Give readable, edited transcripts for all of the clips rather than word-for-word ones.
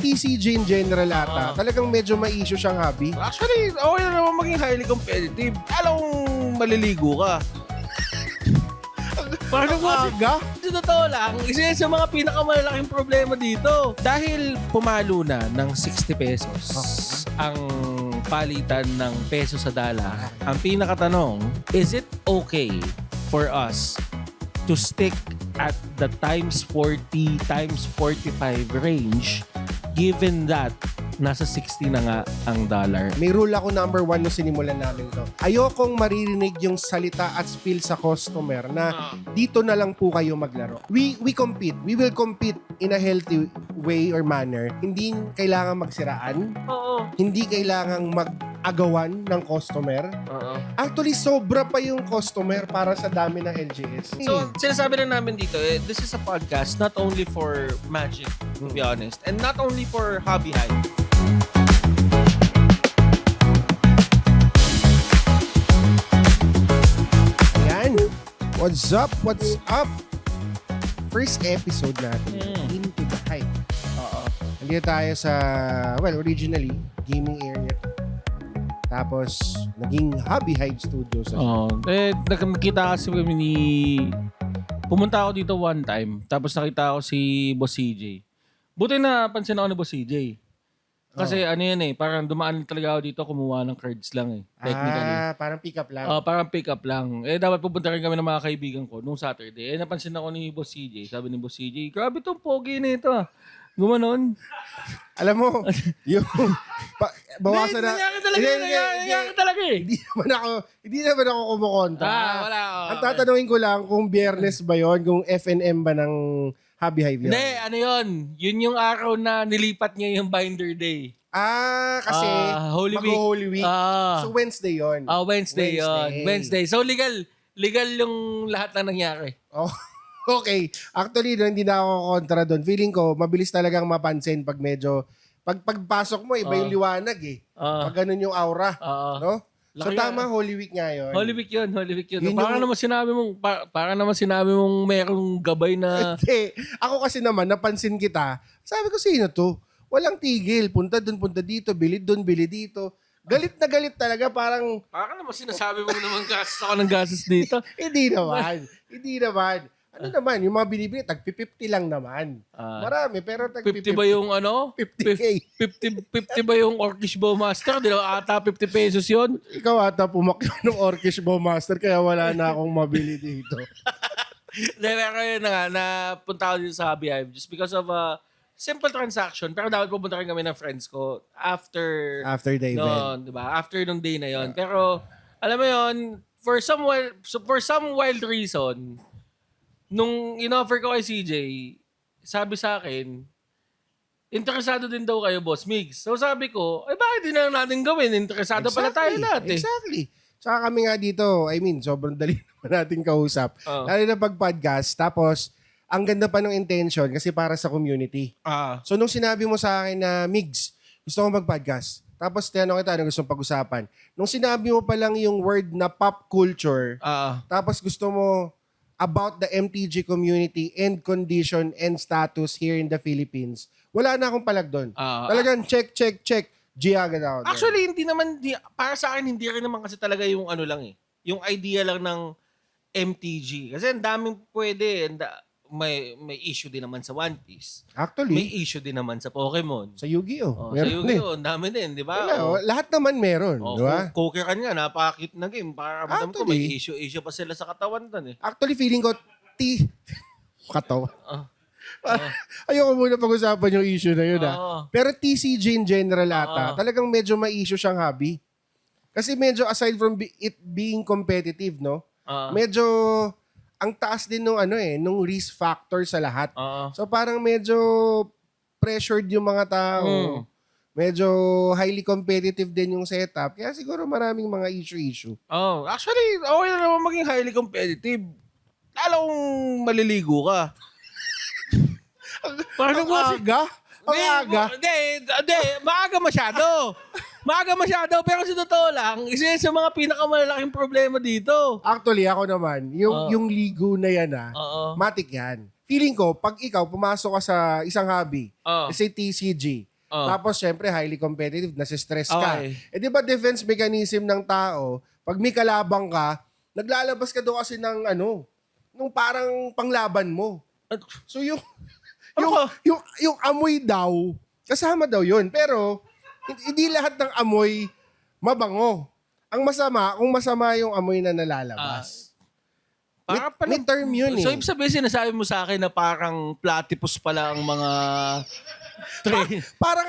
TCG in general ata, talagang medyo may issue siyang hobby. Actually, okay na naman maging highly competitive. Alam mong maliligo ka. Paano mo? Aga? Sa totoo lang, isa yan sa mga pinakamalaking problema dito. Dahil pumalo na ng 60 pesos ang palitan ng peso sa dala, ang pinakatanong, is it okay for us to stick at the times 40, times 45 range given that nasa 60 na nga ang dollar? May rule ako number 1 nung sinimulan namin to. Ayokong maririnig yung salita at spill sa customer na dito na lang po kayo maglaro. We compete. We will compete in a healthy way or manner. Hindi kailangan magsiraan. Oo. Hindi kailangang mag-agawan ng customer. Oo. Actually, sobra pa yung customer para sa dami ng LGS. So, sinasabi na namin dito, this is a podcast not only for Magic, to be honest, and not only for Hobby Hive. Yan. What's up? What's up? First episode natin. Into the Hype. Nandito tayo sa, well, originally, gaming area. Tapos, naging Hobby Hive Studios. Nakita kasi kami ni... Pumunta ako dito one time, tapos nakita ako si Boss CJ. Buti na pansin ako ni Boss CJ. Kasi ano yan parang dumaan talaga ako dito, kumuha ng cards lang technically. Parang pick up lang. Parang pick up lang. Dapat pupunta rin kami ng mga kaibigan ko nung Saturday. Napansin ako ni Boss CJ. Sabi ni Boss CJ, grabe tong pogi nito Gumanon. Alam mo, yung... bawasan na... Nangyari talaga Hindi naman ako kumukontra. Wala. Ang tatanungin ko lang kung Biyernes ba yon, kung FNM ba ng Hobby Hive yun? Hindi, ano yun? Yun yung araw na nilipat niya yung Binder Day. Kasi Holy Week. Holy Week. So Wednesday yon. Wednesday yun. Wednesday. So legal yung lahat na nangyari. Oh. Okay. Actually, hindi na ako kontra doon. Feeling ko, mabilis talagang mapansin pag medyo... Pagpasok mo, iba yung liwanag Pag ganun yung aura. No? So tama, Holy Week nga yun. Holy Week yun. Parang naman sinabi mong merong gabay na... Hindi. Ako kasi naman, napansin kita. Sabi ko, sino to? Walang tigil. Punta dun, punta dito. Bili dun, bili dito. Galit na galit talaga. Parang naman sinasabi mo naman gastos ako ng gastos dito. Hindi naman. Ano naman, yung mga binibili, tag-50 lang naman. Marami, pero tag-50. 50 ba yung 50K. 50 ba yung Orkish Bowmaster? Di ba ata 50 pesos yun? Ikaw ata pumakyo ng Orkish Bowmaster, kaya wala na akong mabili dito. Pero yun na nga, napunta ako dito sa Hobby Hive just because of a simple transaction. Pero dapat pupunta rin kami ng friends ko after the event. Diba? After nung day na yon. Pero, alam mo yon, for some wild reason, nung in-offer ko kay CJ, sabi sa akin, interesado din daw kayo, Boss Migs. So sabi ko, bakit din na natin gawin? Interesado pala tayo lahat Exactly. Saka kami nga dito, sobrang dali naman natin kausap. Lalo na pag-podcast. Tapos, ang ganda pa ng intention kasi para sa community. So nung sinabi mo sa akin na, Migs, gusto ko mag-podcast. Tapos tinanong kita, ano gusto mong pag-usapan? Nung sinabi mo pa lang yung word na pop culture, tapos gusto mo about the MTG community and condition and status here in the Philippines, wala na akong palag doon. Talagang check. G agad ako doon. Actually, para sa akin, hindi rin naman kasi talaga yung yung idea lang ng MTG. Kasi ang daming pwede. May issue din naman sa One Piece. Actually, may issue din naman sa Pokemon. Sa Yu-Gi-Oh! Sa Yu-Gi-Oh! Ang dami din, di ba? Lahat naman meron, di ba? Kokeran nga, napaka-cute na game. Para madam ko, may issue pa sila sa katawan doon Actually, feeling ko, katawan. Ayoko muna pag-usapan yung issue na yun Pero TCG in general ata, talagang medyo may issue siyang hobby. Kasi medyo aside from it being competitive, no? Medyo ang taas din nung risk factor sa lahat. So parang medyo pressured yung mga tao. Medyo highly competitive din yung setup. Kaya siguro maraming mga issue. Actually, okay na naman maging highly competitive. Lalo kung maliligo ka. Paano mo? Ang aga? Hindi. Maaga masyado. Pero sa totoo lang, isa sa mga pinakamalaking problema dito. Actually, ako naman, yung ligo na yan matik yan. Feeling ko, pag ikaw pumasok ka sa isang hobby, say TCG, Tapos, syempre, highly competitive, nasistress ka. Okay. Di ba defense mechanism ng tao, pag may kalabang ka, naglalabas ka daw kasi ng nung parang panglaban mo. So, yung amoy daw, kasama daw yun. Pero, hindi lahat ng amoy mabango. Ang masama, kung masama yung amoy na nalalabas. May term yun So, ibig sabihin, sinasabi mo sa akin na parang platypus pala ang mga train. Parang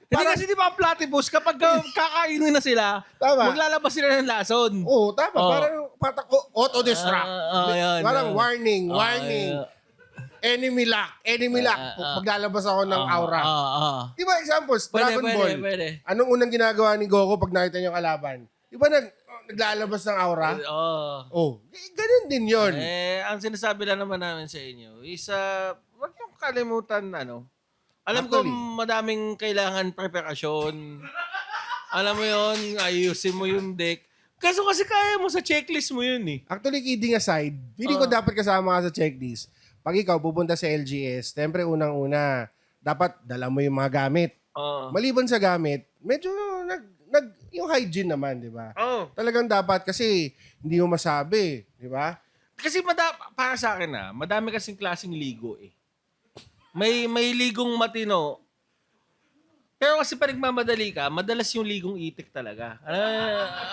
Hindi kasi di ba ang platypus, kapag kakainin na sila, Tama. maglalabas sila ng lason. Oo, tama. Parang auto-destruct. Parang warning. Enemy lock. Maglalabas ako ng aura. Di ba examples, Dragon Ball. Pwede. Anong unang ginagawa ni Goku pag nakita niyo yung kalaban? Di ba naglalabas ng aura? Ganun din yun. Ang sinasabi lang naman namin sa inyo is, wag yung kalimutan, alam ko madaming kailangan preparasyon. Alam mo yun, ayusin mo yung deck. Kaso kasi kaya mo sa checklist mo yun eh. Actually, kidding aside, hindi ko dapat kasama ka sa checklist. Pag ikaw pupunta sa LGS, siyempre unang-una, dapat dala mo yung mga gamit. Maliban sa gamit, medyo yung hygiene naman, di ba? Talagang dapat kasi hindi mo masabi, di ba? Kasi para sa akin madami kasing klaseng ligo eh. May ligong matino. Pero kasi pa nagmamadali ka, madalas yung ligong itik talaga.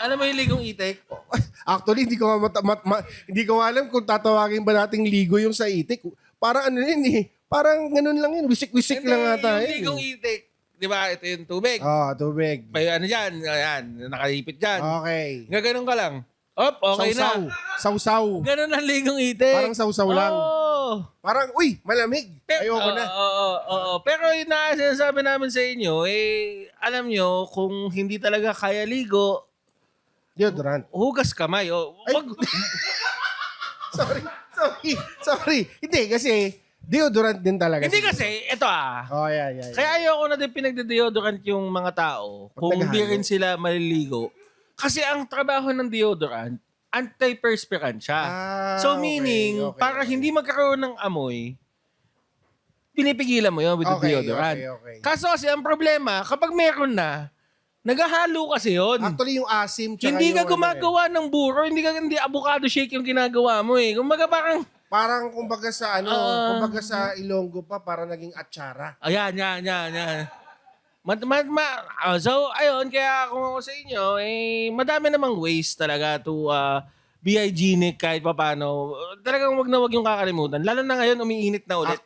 Alam mo yung ligong itik? Actually, hindi ko alam kung tatawagin ba nating ligo yung sa itik. Parang parang ganun lang yun. Wisik-wisik lang ata. Yung ligong itik. Di ba? Ito yung tubig. Tubig. May dyan. Ayan. Nakalipit dyan. Okay. Ganun ka lang. Okay na. Sausaw. Ganun ang ligong itik. Parang sausaw lang. Parang, malamig. Ayoko na. Pero yun na sinasabi namin sa inyo, alam nyo, kung hindi talaga kaya ligo, deodorant. Hugas kamay. Sorry. Hindi, kasi deodorant din talaga. Hindi kasi, ito Yeah. Kaya ayoko na din pinagde-deodorant yung mga tao kung hindi rin sila maliligo. Kasi ang trabaho ng deodorant, anti-perspirant siya. So meaning, para hindi magkaroon ng amoy, pinipigilan mo yun with the deodorant. Okay. Kaso kasi ang problema, kapag meron na, naghahalo kasi yun. Actually, yung asim tsaka hindi ka gumagawa ng buro, hindi avocado shake yung ginagawa mo eh. Kumbaga parang kumbaga sa sa Ilonggo pa, parang naging atsara. Ayan. So, ayun, kaya kung ako sa inyo, madami namang ways talaga to be hygienic kahit paano. Talagang wag yung kakalimutan. Lalo na ngayon, umiinit na ulit.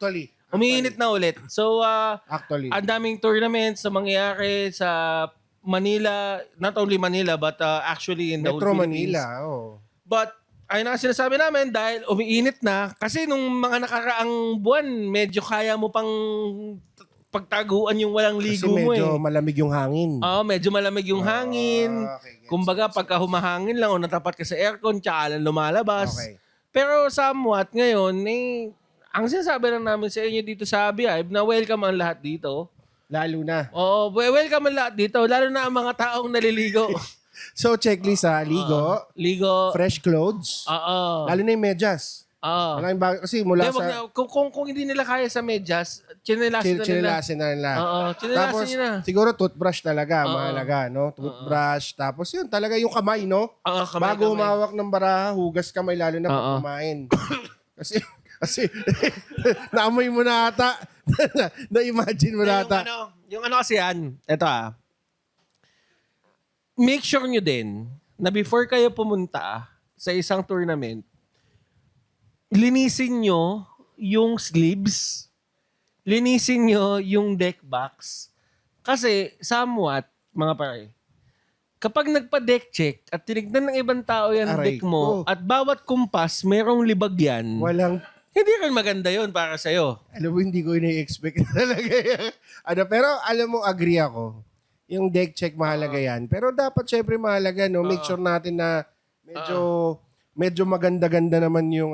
Umiinit na ulit. So, ang daming tournaments na mangyayari sa Manila, not only Manila, but actually in the whole Philippines. Metro Manila, But, ayun ang sinasabi namin, dahil umiinit na, kasi nung mga nakaraang buwan, medyo kaya mo pang pagtaguan yung walang ligo mo Kasi medyo malamig yung hangin. Medyo malamig yung hangin. Okay, Kumbaga, pagka humahangin lang o natapat ka sa aircon, tsaka lang lumalabas. Okay. Pero somewhat ngayon, ang sinasabi lang namin sa inyo dito sa Beehive na welcome ang lahat dito. Lalo na. Oo, welcome ang lahat dito. Lalo na ang mga taong naliligo. So, checklist ligo. Ligo. Fresh clothes. Lalo na yung medyas. Kasi mula kung hindi nila kaya sa medyas, chinelasin na nila. Chinelasin tapos, nila. siguro toothbrush talaga, mahalaga, no? Toothbrush. Tapos yun, talaga yung kamay, no? Bago humawak ng baraha, hugas kamay, lalo na pag kumain. kasi naamoy mo na ata. Na-imagine mo na ata. Yung kasi yan, eto make sure nyo din na before kayo pumunta sa isang tournament, linisin nyo yung sleeves, linisin nyo yung deck box. Kasi, somewhat, mga pare, kapag nagpa-deck check at tinignan ng ibang tao yan deck mo, at bawat kumpas, merong libag yan, hindi rin maganda yon para sa'yo. Alam mo, hindi ko ini-expect talaga yan. Pero alam mo, agree ako. Yung deck check mahalaga yan. Pero dapat syempre mahalaga, no? Make sure natin na medyo maganda-ganda naman yung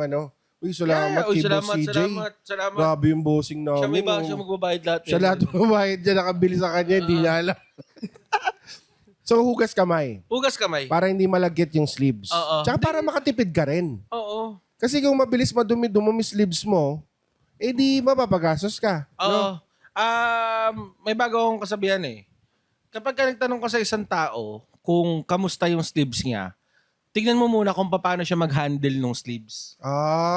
salamat kay Boss CJ. Salamat. Grabe yung bossing namin. Siya magbabayad lahat. Siya lahat magbabayad dyan. Nakabili sa kanya. Hindi niya alam. So, hugas kamay. Hugas kamay. Para hindi malagkit yung sleeves. Tsaka para makatipid ka rin. Oo. Kasi kung mabilis dumumi sleeves mo, di mapapagastos ka. No? May bago akong kasabihan eh. Kapag ka nagtanong ka sa isang tao kung kamusta yung sleeves niya, tignan mo muna kung paano siya mag-handle ng sleeves.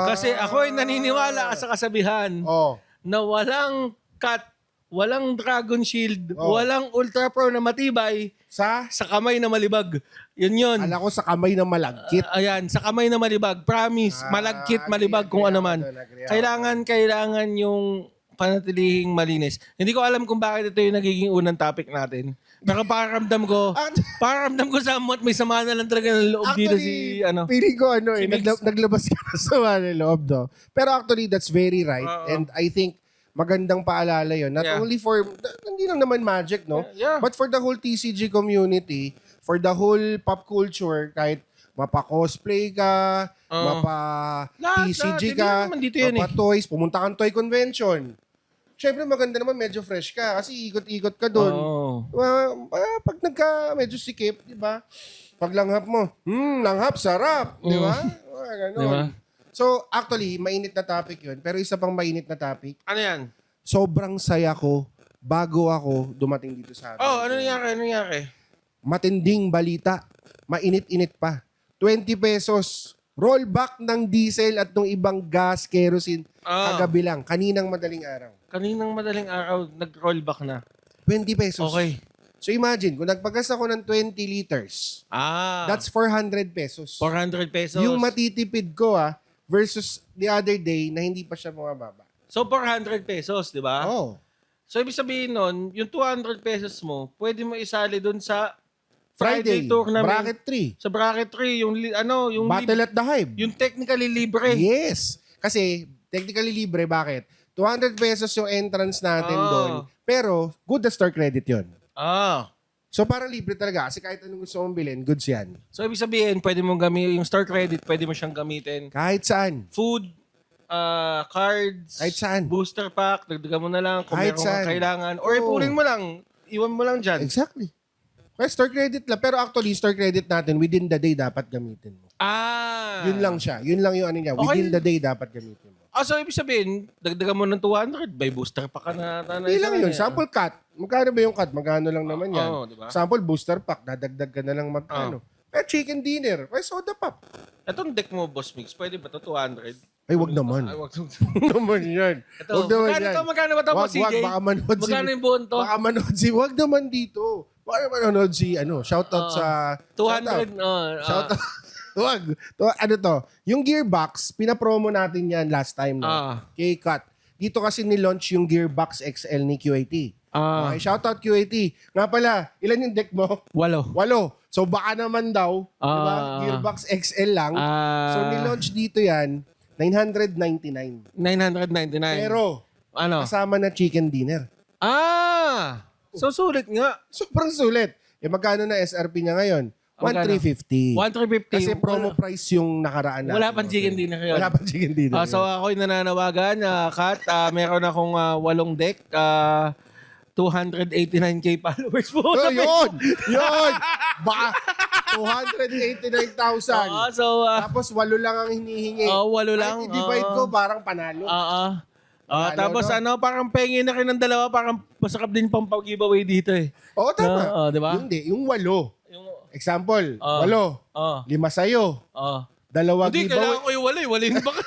Kasi ako ay naniniwala sa kasabihan na walang cut, walang dragon shield, walang ultra pro na matibay sa kamay na malibag. Yun. Ala ko sa kamay na malagkit. Ayan, sa kamay na malibag. Promise, malagkit, malibag, kung ano man. Kailangan yung panatilihing malinis. Hindi ko alam kung bakit ito yung nagiging unang topic natin. Pero pakiramdam ko somewhat may sama na lang talaga ng loob dito si Pili ko naglabas ka na sama ng loob, no? Pero actually, that's very right. And I think magandang paalala yun. Not only for, hindi lang naman magic, no? But for the whole TCG community, for the whole pop culture, kahit mapa-cosplay ka, mapa-TCG ka, mapa-toys, pumunta kang toy convention. Siyempre maganda naman medyo fresh ka kasi ikot-ikot ka doon. Pag medyo sikip, di ba? Pag langhap mo, langhap, sarap. Di ba? Ganon. Diba? So, actually, mainit na topic yun. Pero isa pang mainit na topic. Ano yan? Sobrang saya ko bago ako dumating dito sa amin. Ano nangyari? Matinding balita. Mainit-init pa. 20 pesos. Rollback ng diesel at ng ibang gas, kerosene. Kagabi lang. Kaninang madaling araw, nag-rollback na. 20 pesos. Okay. So imagine, kung nagpagas ako ng 20 liters, that's 400 pesos. 400 pesos. Yung matitipid ko versus the other day na hindi pa siya bumababa. So 400 pesos, di ba? Oo. So ibig sabihin nun, yung 200 pesos mo, pwede mo isali dun sa Friday tournament. Bracket 3. Sa bracket 3, yung Battle at the Hive. Yung technically libre. Yes. Kasi technically libre, bakit? 200 pesos yung entrance natin doon. Pero good na store credit yun. So parang libre talaga. Kasi kahit anong gusto mong bilhin, goods yan. So ibig sabihin, pwede mong gamitin yung store credit, pwede mo siyang gamitin. Kahit saan. Food, cards, kahit saan. Booster pack, dagdagan mo na lang kung kahit meron kang kailangan. Or ipunin mo lang, iwan mo lang dyan. Exactly. Well, store credit lang. Pero actually, store credit natin, within the day dapat gamitin mo. Yun lang siya. Yun lang yung ano niya. Within the day dapat gamitin mo. So ibig sabihin, dagdagan mo ng 200, by booster pack ka na. Hindi lang yun. Sample cut. Magkano ba yung cut? Magkano lang naman yan. Diba? Sample booster pack. Dadagdag ka na lang magkano. Pero chicken dinner. May soda pop. Itong deck mo, Boss Mix, pwede ba ito 200? Ay, wag naman. Wag naman yan. Wag naman yan. Magkano ba ito, Boss CJ? Baka manood magkano yung buon to? Baka manood wag naman dito. Baka manood shoutout sa... 200. Shoutout. Wag. Ano to? Yung Gearbox, pinapromo natin yan last time. Kay Cut. Dito kasi ni-launch yung Gearbox XL ni QAT. Okay, shoutout QAT. Nga pala, ilan yung deck mo? 8. So baka naman daw, diba? Gearbox XL lang. So ni-launch dito yan, 999. 999. Pero, kasama na chicken dinner. So sulit nga. Sobrang sulit. Magkano na SRP niya ngayon? 1,350. 1,350. Kasi promo price yung nakaraan natin. Wala pang chicken dinner ngayon. Wala pang chicken dinner. So ako'y nananawagan, Kat, meron akong 8 deck, 289k followers po. Yun! Baka 289,000. Tapos 8 lang ang hinihingi. 8 lang. I-divide ko, parang panalo. Tapos parang pengi na rin ng dalawa, parang masakap din pang pag-giveaway dito eh. Oo, tama. Diba? Yung 8. Example, 8. 5 sa'yo. 2 giveaway. Hindi, kailangan ko yung 8. Walin ba ka?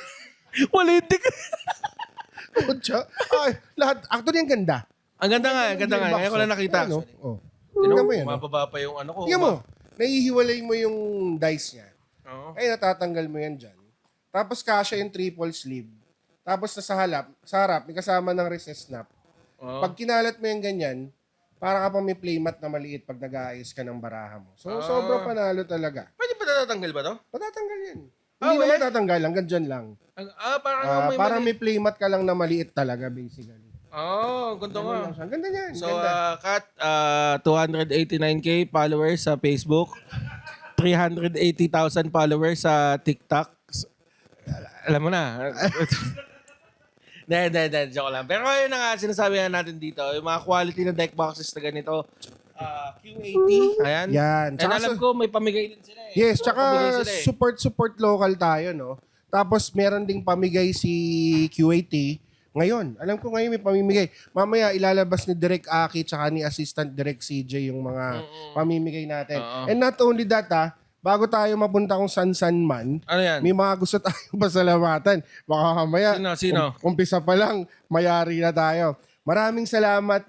Walin din ka. Lahat. Actually, ang ganda. Ang ganda nga. Ngayon ko lang nakita. Tingnan mo yan. Mababa pa yung ano ko. Tingnan mo. Nahihiwalay mo yung dice niya. Ay, natatanggal mo yan dyan. Tapos kasha yung triple sleeve. Tapos sa harap, may kasama ng recess snap. Pag kinalat mo yung ganyan, para ka pang may playmat na maliit pag nag-aayos ka ng baraha mo. So, sobrang panalo talaga. Pwede ba natatanggal ba to? Matatanggal yan. Hindi na matatanggal, hanggang dyan lang. Parang may playmat ka lang na maliit talaga, basically. Ganda nga. Ganda niyan. So, Kat, 289k followers sa Facebook, 380,000 followers sa TikTok. Alam mo na. Hindi, joke lang. Pero yun na nga, sinasabi na natin dito, yung mga quality na deck boxes na ganito, Q80. Ayan. Yan. And alam ko, may pamigay din sila eh. Yes, tsaka support local tayo, no? Tapos meron ding pamigay si Q80 Ngayon, alam ko ngayon may pamimigay. Mamaya ilalabas ni Direk Aki tsaka ni Assistant Direk CJ yung mga pamimigay natin. And not only that bago tayo mapunta kung san-san man, Ano yan? may mga gusto tayong pasalamatan. Baka mamaya, Sino? umpisa pa lang, mayari na tayo. Maraming salamat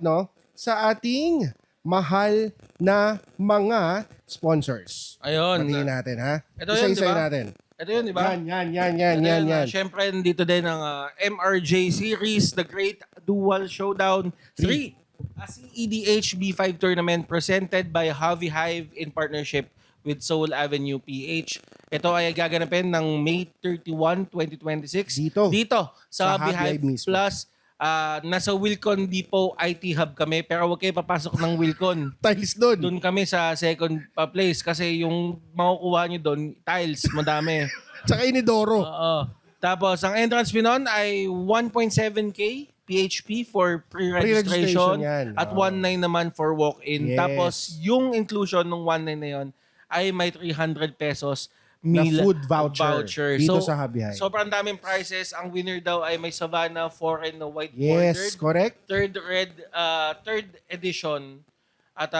sa ating mahal na mga sponsors. Ayun. Patingin natin, ha? Ito yun, Isa-isayin diba? natin. Ito yun, di ba? Yan. Siyempre, nandito din ang MRJ series, The Great Dual Showdown 3. A CEDH B5 tournament presented by Javi Hive in partnership with Soul Avenue PH. Ito ay gaganapin ng May 31, 2026. Dito sa Javi Hive mismo. Plus. Nasa Wilcon Depot IT Hub kami, pero huwag kayo papasok ng Wilcon. Tiles doon. Doon kami sa second place kasi yung makukuha nyo doon, tiles, madami. Tsaka inidoro. Oo. Tapos, ang entrance fee nun ay 1.7K PHP for pre-registration yan. at 1.9 naman for walk-in. Yes. Tapos, yung inclusion ng 1.9 na yun ay may 300 pesos Na meal food voucher. Dito sa Javi Hive. Sobrang daming prizes. Ang winner daw ay may Savannah foreign na white Yes, bordered. correct. Third edition. At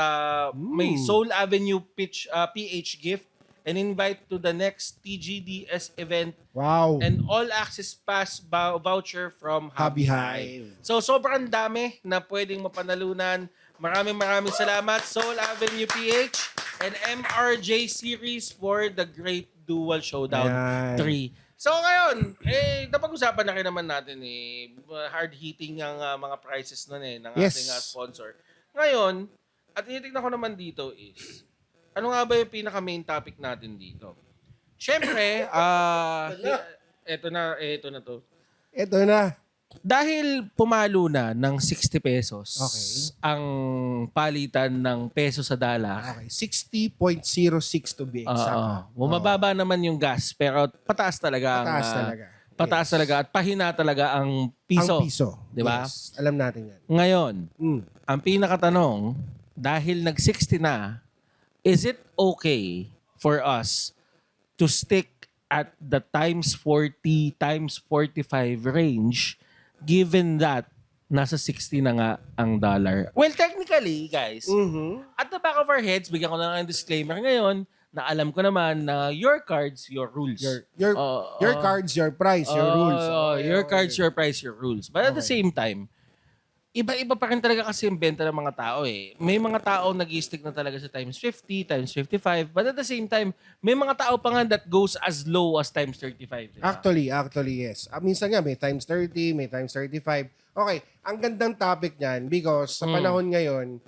may Soul Avenue PH gift. An invite to the next TGDS event. Wow. And all access pass voucher from Javi Javi Hive. Hive. So sobrang dami na pwedeng mapanalunan. Maraming salamat Soul Avenue PH and MRJ series for the Great Dual Showdown Ayan. 3. So ngayon, napag-usapan na rin naman natin hard-hitting ang mga prices nun ng Yes. ating sponsor. Ngayon, at tinitignan ko naman dito is, ano nga ba yung pinaka-main topic natin dito? Siyempre, eto na to. Ito na. Dahil pumalo na ng 60 pesos Okay. ang palitan ng peso sa dala. Okay. 60.06 to be exact. Bumababa naman yung gas pero pataas talaga Pataas talaga. at pahina talaga ang piso. Ang piso. Di ba? Yes. Alam natin yan. Ngayon, Mm. ang pinakatanong, dahil nag-60 na, is it okay for us to stick at the times 40, times 45 range given that nasa 60 na nga ang dollar? Well, technically, guys, at the back of our heads, bigyan ko na lang ang disclaimer ngayon na alam ko naman na your cards, your rules. Your cards, your price, your rules. Your cards, your price, your rules. But at the same time, iba-iba pa rin talaga kasi yung benta ng mga tao eh. May mga tao nag-stick na talaga sa times 50, times 55. But at the same time, may mga tao pa nga that goes as low as times 35. Diba? Actually, yes. Minsan nga, may times 30, may times 35. Okay, ang gandang topic niyan because sa panahon ngayon,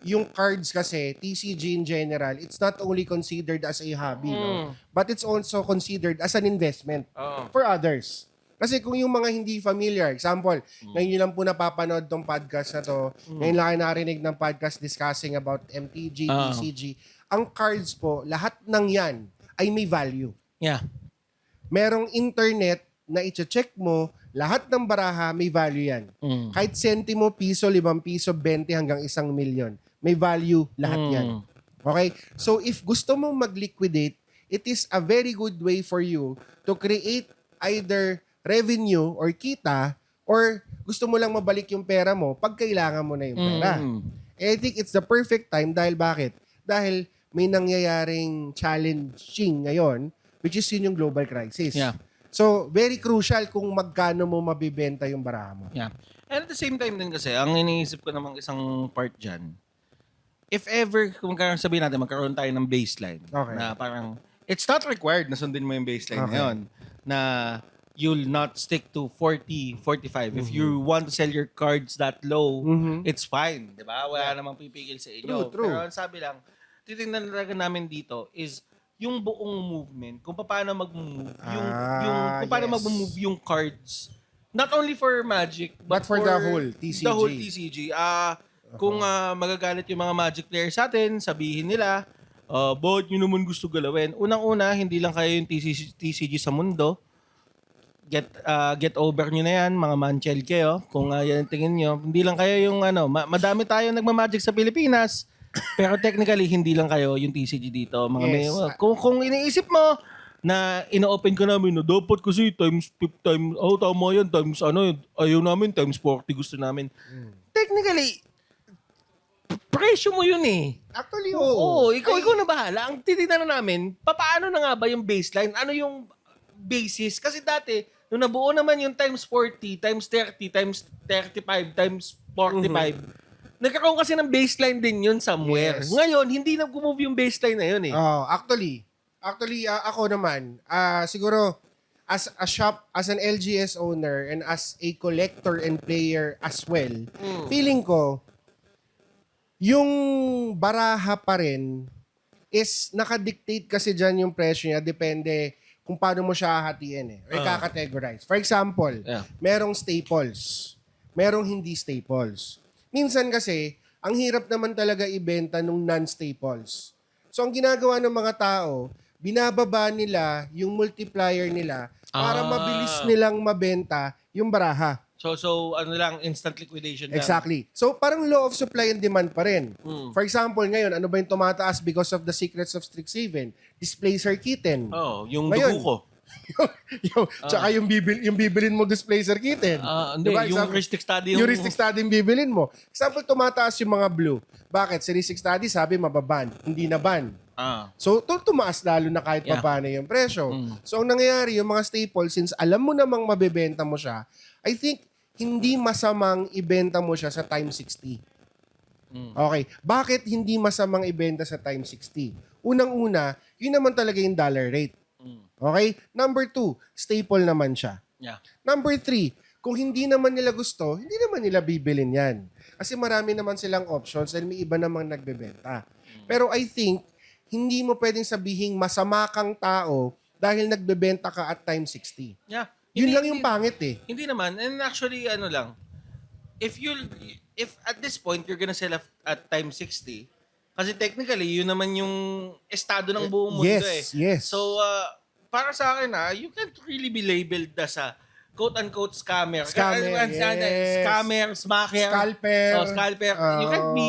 yung cards kasi, TCG in general, it's not only considered as a hobby, no? But it's also considered as an investment for others. Kasi kung yung mga hindi familiar, example, ngayon nyo lang po napapanood tong podcast na to, ngayon lang kayo narinig ng podcast discussing about MTG, TCG, ang cards po, lahat ng yan ay may value. Yeah. Merong internet na i-check mo, lahat ng baraha may value yan. Kahit sentimo, piso, 5 piso, 20 hanggang 1 milyon. May value lahat yan. Okay? So if gusto mong mag-liquidate, it is a very good way for you to create either revenue or kita or gusto mo lang mabalik yung pera mo pag kailangan mo na yung pera. I think it's the perfect time dahil bakit? Dahil may nangyayaring challenging ngayon which is yun yung global crisis. Yeah. So, very crucial kung magkano mo mabibenta yung baraha mo. Yeah. And at the same time din kasi, ang iniisip ko namang isang part dyan, if ever, kung sabihin natin, magkaroon tayo ng baseline na parang, it's not required na sundin mo yung baseline ngayon na you'll not stick to 40, 45. If you want to sell your cards that low, it's fine. Diba? Wala namang pipigil sa inyo. True. Pero ang sabi lang, titignan talaga namin dito is yung buong movement, kung paano mag-move, kung paano mag-move yung cards. Not only for Magic, but for the whole TCG. The whole TCG. Kung magagalit yung mga Magic players sa atin, sabihin nila, bakit nyo naman gusto galawin? Unang-una, hindi lang kayo yung TCG sa mundo. Get over nyo na yan, mga manchel kayo. Kung yan ang tingin nyo, hindi lang kayo yung madami tayo nagmamagic sa Pilipinas, pero technically, hindi lang kayo yung TCG dito. Mga kung iniisip mo, na ino-open ka namin na dapat kasi times tama yan, times ayaw namin, times 40 gusto namin. Technically, presyo mo yun eh. Actually, Oo, ikaw na bahala. Ang titignan na namin, paano na nga ba yung baseline? Ano yung basis? Kasi dati, nung nabuo naman yung times 40, times 30, times 35, times 45, nagkakaroon kasi ng baseline din yun somewhere. Yes. Ngayon, hindi na move yung baseline na yun eh. Actually, ako naman, siguro, as a shop, as an LGS owner, and as a collector and player as well, feeling ko, yung baraha pa rin is nakadictate kasi dyan yung presyo niya. Depende kung paano mo siya hahatiin or kakategorize. For example, merong staples. Merong hindi staples. Minsan kasi, ang hirap naman talaga ibenta nung non-staples. So, ang ginagawa ng mga tao, binababa nila yung multiplier nila para mabilis nilang mabenta yung baraha. So ano lang, instant liquidation lang. Exactly. So, parang law of supply and demand pa rin. For example, ngayon, ano ba yung tumataas because of the secrets of Strixhaven? Displacer kitten. Yung Ngayon, dugo ko. Tsaka yung bibilin mo displacer kitten. Hindi, Diba? yung Example, heuristic study. yung heuristic study yung bibilin mo. Example, tumataas yung mga blue. Bakit? Sa heuristic study, sabi mababan. Hindi na ban. So, tumaas lalo na kahit paano yung presyo. So, ang nangyayari, yung mga staples, since alam mo namang mabebenta mo siya, I think, hindi masamang ibenta mo siya sa time 60. Okay. Bakit hindi masamang ibenta sa time 60? Unang-una, yun naman talaga yung dollar rate. Okay? Number 2, staple naman siya. Number 3, kung hindi naman nila gusto, hindi naman nila bibilin yan. Kasi marami naman silang options dahil may iba namang nagbebenta. Pero I think, hindi mo pwedeng sabihin masama kang tao dahil nagbebenta ka at time 60. Yun lang yung pangit eh. Hindi naman. And actually, if at this point, you're gonna sell at time 60, kasi technically, yun naman yung estado ng buong mundo Yes. So, para sa akin you can't really be labeled as a quote-unquote scammer. Scammer, smacker. Scalper. You can't be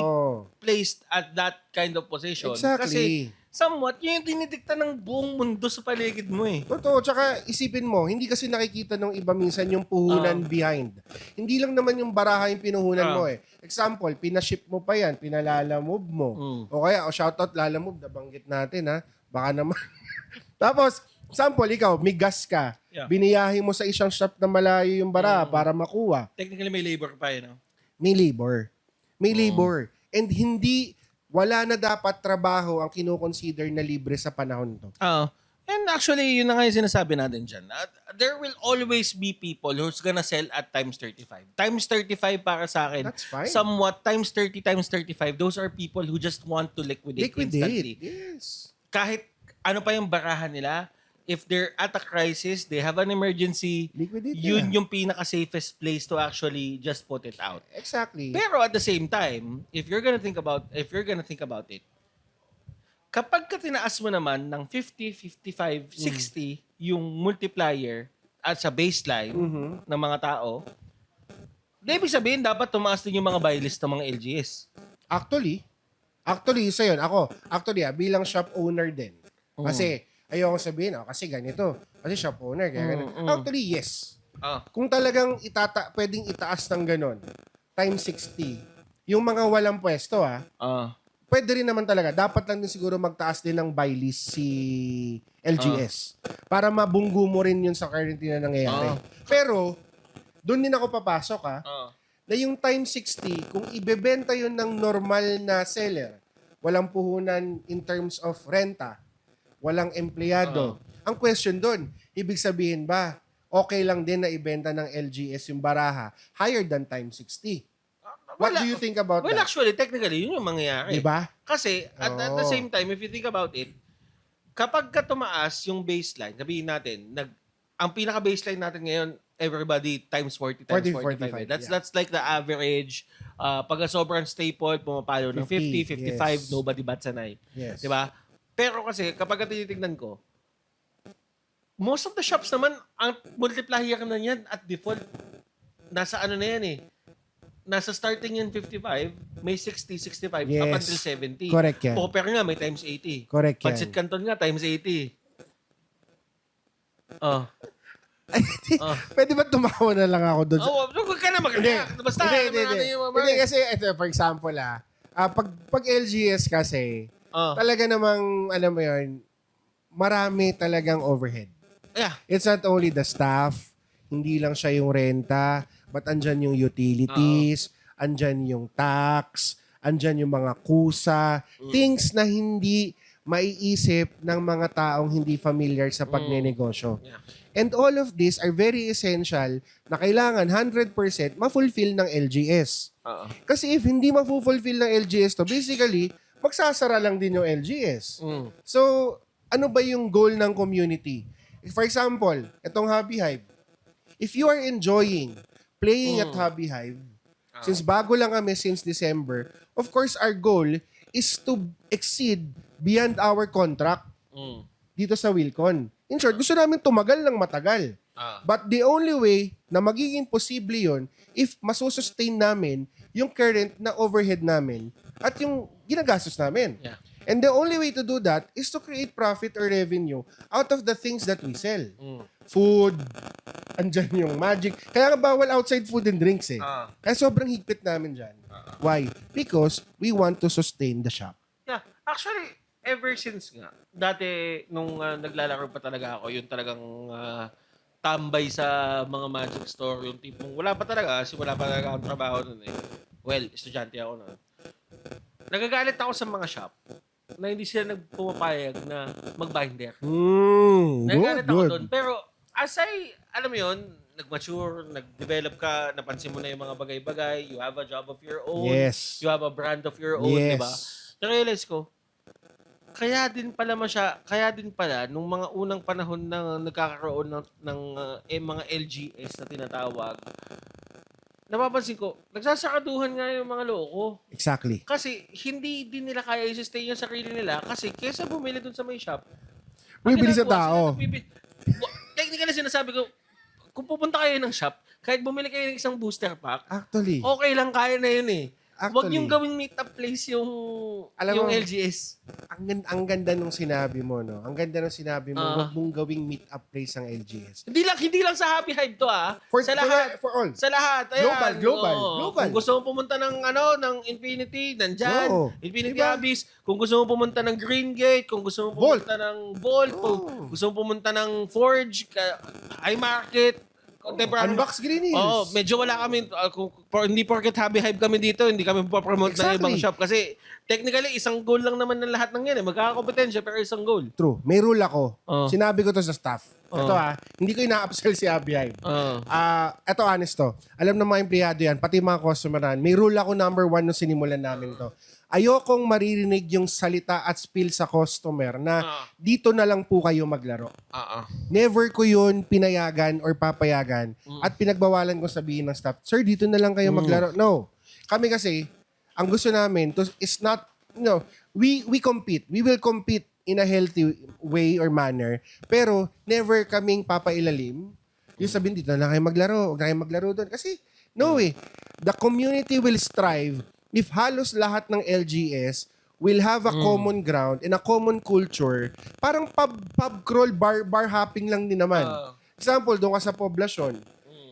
placed at that kind of position. Exactly. Kasi somewhat, yun yung dinidikta ng buong mundo sa paligid mo eh. Totoo. Tsaka isipin mo, hindi kasi nakikita ng iba minsan yung puhunan behind. Hindi lang naman yung baraha yung pinuhunan mo eh. Example, pinaship mo pa yan, pinalalamove mo. O kaya, shoutout lalamove, nabanggit natin ha. Baka naman. Tapos, example, ikaw, may gas ka. Biniyahin mo sa isang shop na malayo yung baraha para makuha. Technically, may labor pa yun. May labor. And wala na dapat trabaho ang kinukonsider na libre sa panahon to. And actually, yun na nga yung sinasabi natin dyan. There will always be people who's gonna sell at times 35. Times 35 para sa akin. That's fine. Somewhat, times 30, times 35, those are people who just want to liquidate instantly. Yes. Kahit ano pa yung barahan nila, if they're at a crisis, they have an emergency, Liquidate yun nila. yung pinaka-safest place to actually just put it out. Exactly. Pero at the same time, if you're gonna think about it, kapag ka tinaas mo naman ng 50, 55, 60 yung multiplier at sa baseline ng mga tao, ibig sabihin dapat tumaas din yung mga buy list ng mga LGS. Actually, isa yun. Ako, bilang shop owner din. Kasi, ayoko sabihin, kasi ganito. Kasi shop owner, kaya ganito. Actually, yes. Kung talagang pwedeng itaas ng ganon, times 60, yung mga walang pwesto, pwede rin naman talaga. Dapat lang din siguro magtaas din ng buy list si LGS. Para mabunggo mo rin yun sa currently na nangyayari. Pero, doon din ako papasok na yung times 60, kung ibebenta yun ng normal na seller, walang puhunan in terms of renta, walang empleyado. Ang question doon, ibig sabihin ba, okay lang din na ibenta ng LGS yung baraha higher than times 60? What do you think about that? Well, actually, technically, yun yung mangyayari. Diba? Kasi, at the same time, if you think about it, kapag ka tumaas yung baseline, sabihin natin, ang pinaka-baseline natin ngayon, everybody times 40, times 45. That's like the average. Pag sobrang staple, pumapalo ng 50, 55, nobody bats an eye. Yes. Diba? Pero kasi, kapag tinitignan ko, most of the shops naman, ang multiplier na yan at default, nasa ano na yan eh. Nasa starting yan 55, may 60, 65, up until 70. Correct yan. Popper nga, may times 80. Correct yan. Pancit Canton nga, times 80. Oh. Pwede ba tumawa na lang ako doon? Huwag ka na mag-react. Basta, Hindi, kasi, ito, for example, pag LGS kasi, talaga namang, alam mo yun, marami talagang overhead. Yeah. It's not only the staff, hindi lang siya yung renta, but andyan yung utilities, andyan yung tax, andyan yung mga kusa, things na hindi maiisip ng mga taong hindi familiar sa pagnenegosyo. Yeah. And all of these are very essential na kailangan 100% ma-fulfill ng LGS. Kasi if hindi ma-fulfill ng LGS to, basically, magsasara lang din yung LGS. So, ano ba yung goal ng community? For example, itong Hobby Hive. If you are enjoying playing at Hobby Hive, since bago lang kami since December, of course, our goal is to exceed beyond our contract dito sa Wilcon. In short, gusto namin tumagal ng matagal. But the only way na magiging posible yun if masusustain namin yung current na overhead namin at yung ginagastos namin. Yeah. And the only way to do that is to create profit or revenue out of the things that we sell. Food, andyan yung magic. Kaya nga bawal outside food and drinks eh. Kaya sobrang higpit namin dyan. Why? Because we want to sustain the shop. Yeah. Actually, ever since nga, dati nung naglalaro pa talaga ako, yung talagang tambay sa mga magic store, yung tipong wala pa talaga, kasi wala pa talaga ang trabaho nun eh. Well, estudyante ako nun. Nagagalit ako sa mga shop na hindi sila nagpumapayag na mag-binder. Nagagalit ako doon. Pero as alam mo yun, nag-mature, nag-develop ka, napansin mo na yung mga bagay-bagay, you have a job of your own, Yes. you have a brand of your own, Yes. di ba? Na-realize ko, kaya din pala nung mga unang panahon na nagkakaroon ng mga LGS na tinatawag, napapansin ko, nagsasakaduhan nga yung mga loko. Exactly. Kasi hindi din nila kaya i-sustain yung sarili nila kasi kesa bumili dun sa may shop. Bumibili sa ginagawa, tao. Technically sinasabi ko, kung pupunta kayo ng shop, kahit bumili kayo ng isang booster pack, Actually. okay lang, kaya na yun eh. Huwag Actually. yung gawing meet-up place yung LGS. Ang ganda nung sinabi mo, no? Ang ganda nung sinabi mo, huwag mong gawing meet-up place ang LGS. Hindi lang sa Happy Hive to sa lahat. For all. Sa lahat. Ayan. Global. Kung gusto mo pumunta ng Infinity, nandyan. Oo. Infinity Diba? Abyss. Kung gusto mo pumunta ng Green Gate, kung gusto mo pumunta ng Vault, kung gusto mo pumunta ng Forge, High Market, Contemporary. Unbox Green Hills. Oo, medyo wala kami, hindi porket Hobby Hive kami dito, hindi kami papromote ng ibang shop. Kasi technically, isang goal lang naman ng lahat ng yan. Magkakakompetensya, pero isang goal. True. May rule ako. Sinabi ko to sa staff. Oh. Ito hindi ko ina-upsell si Hobby Hive. Ito honest to. Alam ng mga empleyado yan, pati mga customer na. May rule ako number 1 nung sinimulan namin to. Ayokong maririnig yung salita at spill sa customer na dito na lang po kayo maglaro. Never ko yun pinayagan or papayagan at pinagbawalan ko sabihin ng staff, sir, dito na lang kayo maglaro. No. Kami kasi, ang gusto namin is not, we compete. We will compete in a healthy way or manner. Pero never kaming papailalim. Yung sabihin, dito na lang kayo maglaro. Huwag na kayo maglaro doon. Kasi, no way. The community will strive if halos lahat ng LGS will have a common ground and a common culture. Parang pub crawl, bar hopping lang din naman. Example, doon ka sa poblasyon.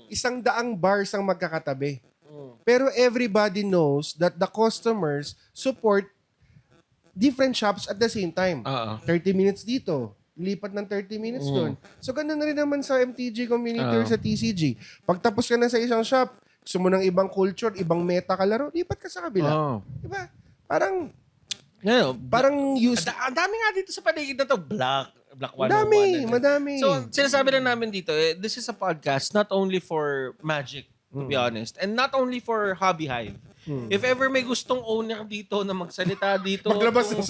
100 bars ang magkakatabi. Pero everybody knows that the customers support different shops at the same time. 30 minutes dito, lipat ng 30 minutes doon. So, ganun na rin naman sa MTG community or sa TCG. Pagtapos ka na sa isang shop, gusto mo ng ibang culture, ibang meta kalaro, lipat ka sa kabila. Diba? Parang Ang dami nga dito sa paligid na to. Black 101. Madami. So, sinasabi lang namin dito, this is a podcast not only for Magic, to be honest, and not only for Hobby Hive. If ever may gustong owner dito na magsalita dito, maglabas ng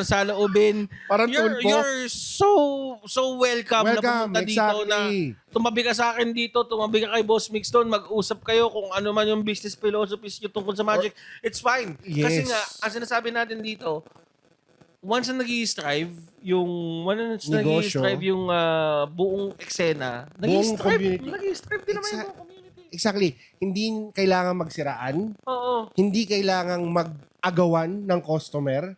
saloobin, Parang you're so welcome na pumunta dito na tumabi ka sa akin dito, tumabi ka kay Boss Mix doon, mag-usap kayo kung ano man yung business philosophies nyo tungkol sa Magic. It's fine. Yes. Kasi nga, ang sinasabi natin dito, once na nag-i-strive yung buong eksena, nag-i-strive din naman yung buong community. Exactly. Hindi kailangan magsiraan. Oo. Hindi kailangang agawan ng customer.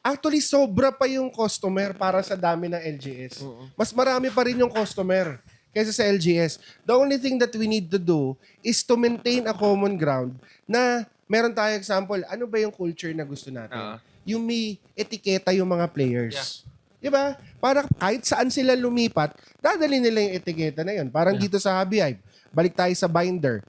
Actually, sobra pa yung customer para sa dami ng LGS. Mas marami pa rin yung customer kaysa sa LGS. The only thing that we need to do is to maintain a common ground na meron tayo example, ano ba yung culture na gusto natin? Yung may etiketa yung mga players. Diba? Para kahit saan sila lumipat, dadali nila yung etiketa na yun. Parang dito sa Hobby Hive. Balik tayo sa binder.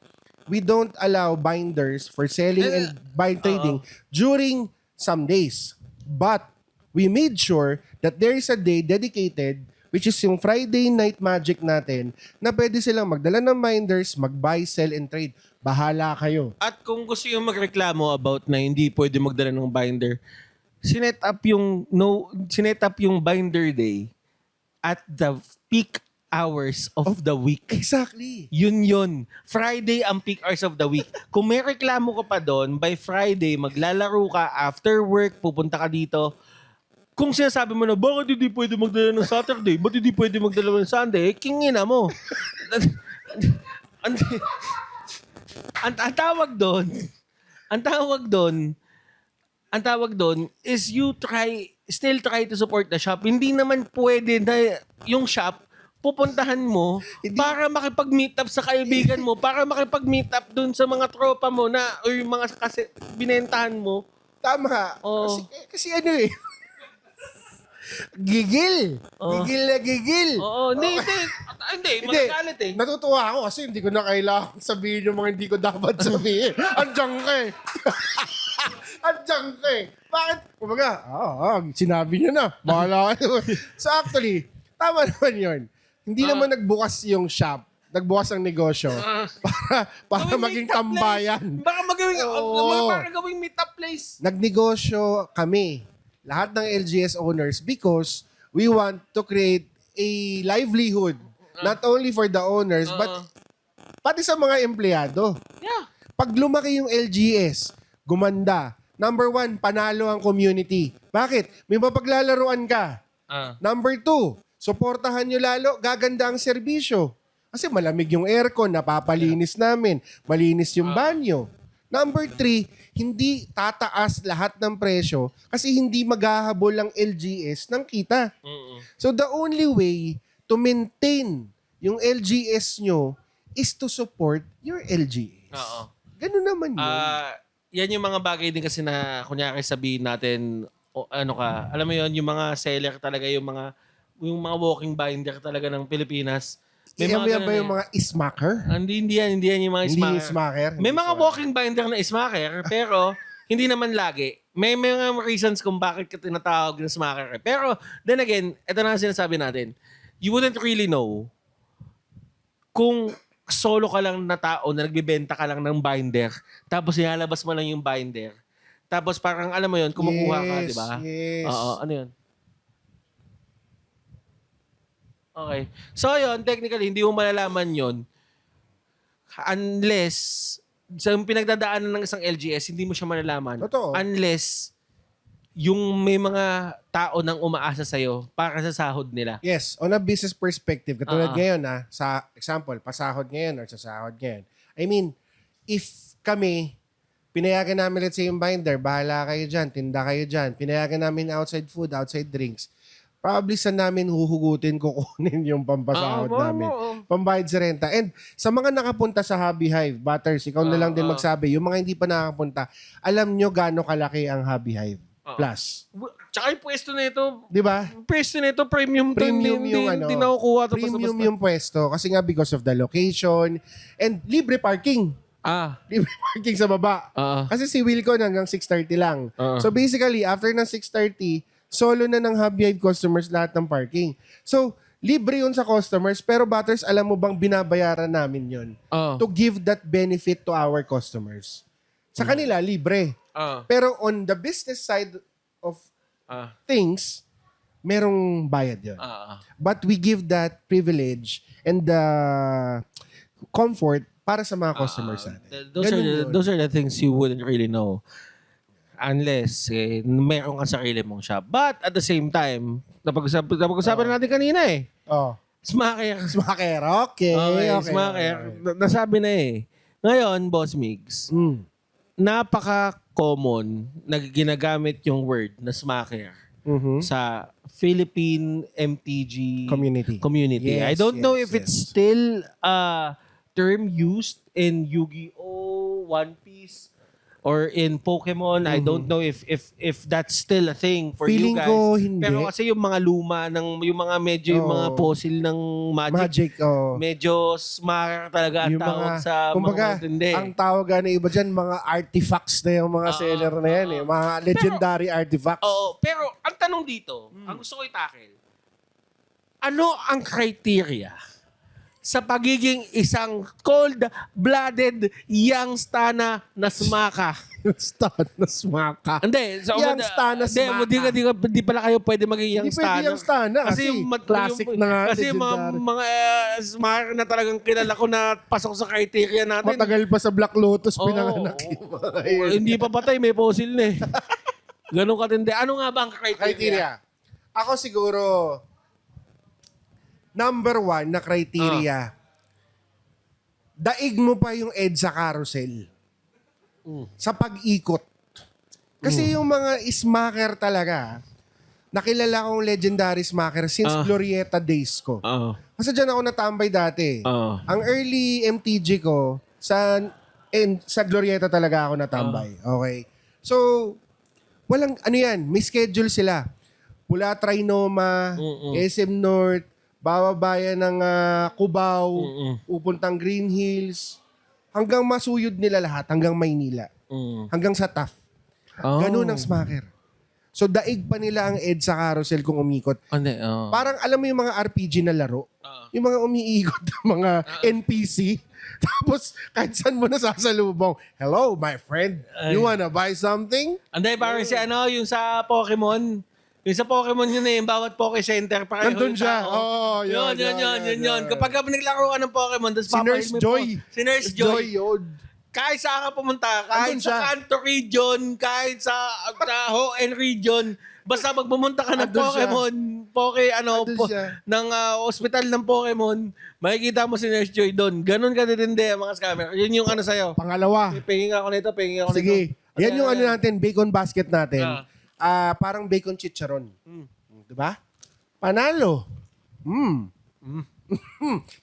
We don't allow binders for selling and bind trading during some days. But we made sure that there is a day dedicated, which is yung Friday night magic natin, na pwede silang magdala ng binders, mag-buy, sell, and trade. Bahala kayo. At kung gusto yung magreklamo about na hindi pwede magdala ng binder, sinet up yung binder day at the peak hours of the week. Exactly. Yun. Friday ang peak hours of the week. Kung may reklamo ka pa doon, by Friday, maglalaro ka, after work, pupunta ka dito. Kung sinasabi mo na, bakit hindi pwede magdala ng Saturday? Ba't hindi pwede magdala ng Sunday? Kingina mo. Ang tawag doon is you still try to support the shop. Hindi naman pwede na yung shop pupuntahan mo para makipag-meet up sa kaibigan mo, para makipag-meet up dun sa mga tropa mo na o yung mga kasi binentahan mo. Tama. Oo. Kasi ano eh. Gigil. Gigil na gigil. Oo. Hindi. Magagalit eh. Natutuwa ako kasi hindi ko na kailangan sabihin yung mga hindi ko dapat sabihin. Andiyan ka eh. Andiyan ka eh. Bakit? Kumbaga, sinabi niya na. Bahala ka. So actually, tama naman yun. Hindi naman nagbukas yung shop. Nagbukas ang negosyo para maging tambayan. Baka gawing meet-up place. Nagnegosyo kami, lahat ng LGS owners, because we want to create a livelihood. Not only for the owners, but pati sa mga empleyado. Yeah. Pag lumaki yung LGS, gumanda. Number 1, panalo ang community. Bakit? May mapaglalaruan ka. Number 2, suportahan nyo lalo, gaganda ang serbisyo. Kasi malamig yung aircon, napapalinis namin. Malinis yung banyo. Number 3, hindi tataas lahat ng presyo kasi hindi maghahabol ang LGS ng kita. So the only way to maintain yung LGS nyo is to support your LGS. Ganun naman yun. Yan yung mga bagay din kasi na kunyari sabihin natin, alam mo yun, yung mga seller talaga, yung mga walking binder talaga ng Pilipinas. May mga ba yung mga ismaker? Hindi yan yung mga ismaker. Hindi ismaker? May mga walking binder na ismaker, pero hindi naman lagi. May mga reasons kung bakit ka tinatawag na ismaker. Pero, then again, ito na ang sinasabi natin. You wouldn't really know kung solo ka lang na tao na nagbibenta ka lang ng binder, tapos ilalabas mo lang yung binder. Tapos parang, alam mo yun, kumukuha ka, di ba? Yes. Oo, ano yun? Okay. So, yun, technically, hindi mo malalaman yun unless sa pinagdadaanan ng isang LGS, hindi mo siya malalaman. Totoo. Unless yung may mga tao nang umaasa sa'yo para sa sahod nila. Yes, on a business perspective, katulad ngayon sa example, pasahod ngayon or sa sahod ngayon. I mean, if kami, pinayagan namin let's say yung binder, bahala kayo dyan, tinda kayo dyan, pinayagan namin outside food, outside drinks, probably sa namin huhugutin, kukunin yung pampasahod namin. Pambayad sa renta. And sa mga nakapunta sa Hobby Hive, Butters, ikaw na lang din magsabi, yung mga hindi pa nakapunta, alam nyo gaano kalaki ang Hobby Hive Plus. Tsaka yung pwesto na ito, di ba? Pwesto na ito, premium yung hindi nakukuha ito premium yung pwesto kasi nga because of the location and libre parking. Libre parking sa baba. Kasi si Wilcon hanggang 6:30 lang. So basically, after ng 6:30, solo na ng Hobby Hive customers lahat ng parking. So, libre yun sa customers, pero Butters, alam mo bang binabayaran namin yun? To give that benefit to our customers. Sa kanila, libre. Pero on the business side of things, merong bayad yun. But we give that privilege and the comfort para sa mga customers natin. Those are the things you wouldn't really know. Unless mayroon kang sarili mong shop. But at the same time, napag-usapan natin kanina eh. Smaker. Okay. Smaker. Nasabi na eh. Ngayon, Boss Migs, napaka common na ginagamit yung word na smacker sa Philippine MTG Community. I Yes, don't know yes, if it's yes. still a term used in Yu-Gi-Oh, One Piece, or in Pokemon. I don't know if that's still a thing for Feeling you guys. ko, hindi. Pero kasi yung mga luma ng yung mga medyo yung mga Oo. fossil ng Magic, oh. medyo smacker talaga ang Yung tawag mga, sa kumbaga, mga matindi. ang tawag na iba dyan, mga artifacts na yung mga seller na yan. Mga legendary artifacts. Oo, pero ang tanong dito, ang gusto ko itakil, ano ang criteria sa pagiging isang cold-blooded young stana na smaka? Stan na smaka. Hindi. Young stana smaka. Hindi pala kayo pwede maging young Hindi pwede stana. young stana kasi classic na nga, Kasi legendary. mga smaka na talagang kilala ko na pasok sa criteria natin. Matagal pa sa Black Lotus Oo. pinanganak yung mga Oo, hindi pa patay, may fossil na eh. Ganun katindi. Ano nga ba ang criteria? criteria. Ako siguro, number 1 na criteria, daig mo pa yung EDSA carousel sa pag-ikot. Kasi yung mga smacker talaga, nakilala kong legendary smacker since Glorieta days ko. Oo. Kasi dyan ako natambay dati. Oo. Ang early MTG ko, sa Glorieta talaga ako natambay. Okay. So, walang, ano yan, may schedule sila. Pula Trinoma, SM North, bababayan ng Cubao, pupuntang Green Hills, hanggang masuyod nila lahat, hanggang Maynila, hanggang sa TAF. Ganun ang smacker. So, daig pa nila ang EDSA carousel kung umikot. Parang alam mo yung mga RPG na laro? Yung mga umiikot ng mga NPC. Tapos, kahit saan mo nasasalubong, hello, my friend. You wanna buy something? Anday, parang si yung sa Pokemon. Yung sa Pokemon yun eh, yung bawat Poke Center. Nandun siya. Oo, yun. Kapag naglaruan ng Pokemon, tapos Si Nurse Joy. Si Nurse Joy. yun. Kahit saan ka pumunta, kahit Andun sa siya. Kanto region, kahit sa Hoenn region, basta magpumunta ka ng Andun siya. Pokemon, Andun siya. ng hospital ng Pokemon, makikita mo si Nurse Joy doon. Ganun ka ditindi ang mga scammer. Yun yung ano sa'yo. Pangalawa. Pingin ako nito, pingin ako nito. Sige. Yan yung ano natin, bacon basket natin. Ah. Parang bacon chicharon. Diba? Panalo.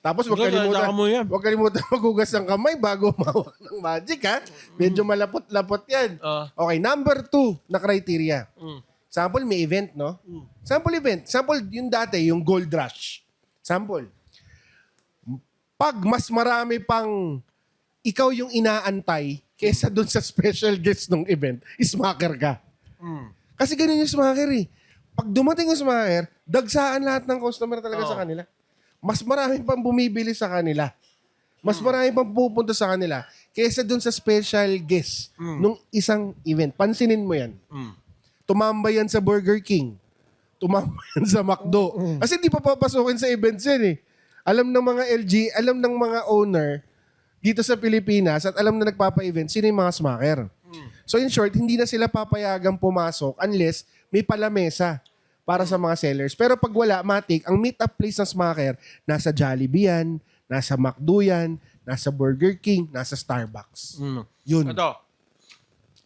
Tapos Huwag kalimutan maghugas ng kamay bago umawak ng magic, ha? Medyo malapot-lapot yan. Okay, number 2 na criteria. Sample, may event, no? Sample event. Sample, yung dati, yung Gold Rush. Sample. Pag mas marami pang ikaw yung inaantay kesa dun sa special guest ng event, smacker ka. Kasi ganun yung smacker eh. Pag dumating yung smacker, dagsaan lahat ng customer talaga sa kanila. Mas marami pang bumibili sa kanila. Mas marami pang pupunta sa kanila kesa dun sa special guest nung isang event. Pansinin mo yan. Tumambay yan sa Burger King. Tumambay yan sa McDo. Kasi di pa papasukin sa events yan eh. Alam ng mga LG, alam ng mga owner dito sa Pilipinas at alam na nagpapa-event, sino yung mga smacker. So in short, hindi na sila papayagang pumasok unless may palamesa para sa mga sellers. Pero pag wala, matik, ang meet-up place ng smacker, nasa Jollibee yan, nasa McDo yan, nasa Burger King, nasa Starbucks. Yun. Ito,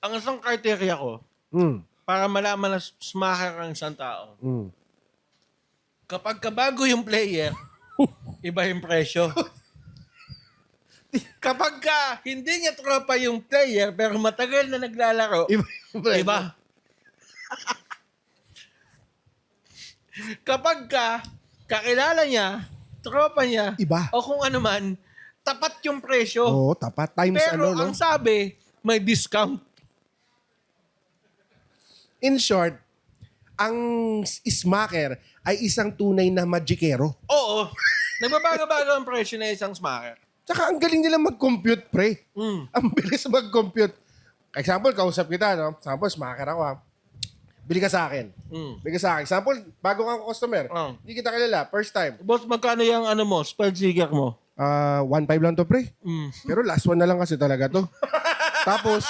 ang isang criteria ko, para malaman na smacker ang isang tao, kapag kabago yung player, iba yung presyo. Kapag hindi niya tropa yung player, pero matagal na naglalaro, iba. Kapag kakilala niya, tropa niya, Iba. o kung ano man, tapat yung presyo. Oo, tapat. Times Pero ano, no? ang sabi, may discount. In short, ang smacker ay isang tunay na magikero. Oo. Nagbabago-bago ang presyo na isang smacker. Tsaka ang galing nila mag-compute, pre. Ang bilis mag-compute. Example, kausap kita, no? Example, smacker ako, ha? Bili ka sa akin. Bili ka sa akin. Example, bago kang customer. Hindi kita kilala. First time. Boss, magkano yung ano mo, spell figure mo? 1.5 lang to, pre. Pero last one na lang kasi talaga to. Tapos,